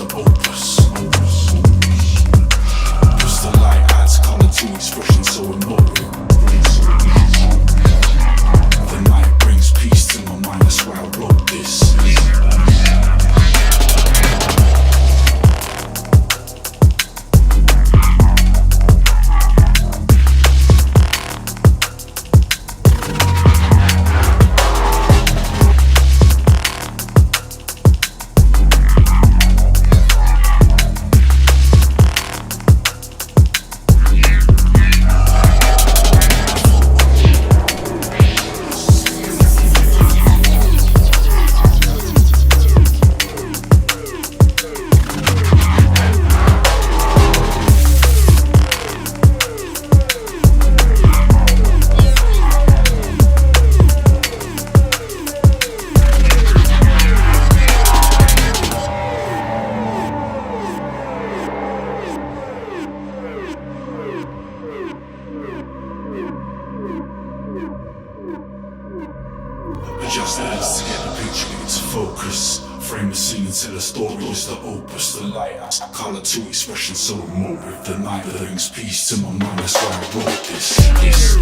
the opus. Cause the light adds colour to expression so emotive. The night brings peace to my mind, that's why I wrote this. Adjust the lens to get the picture into focus. Frame the scene and tell a story is the opus. The light adds colour to expression so emotive. The night brings peace to my mind, that's why I wrote this. This.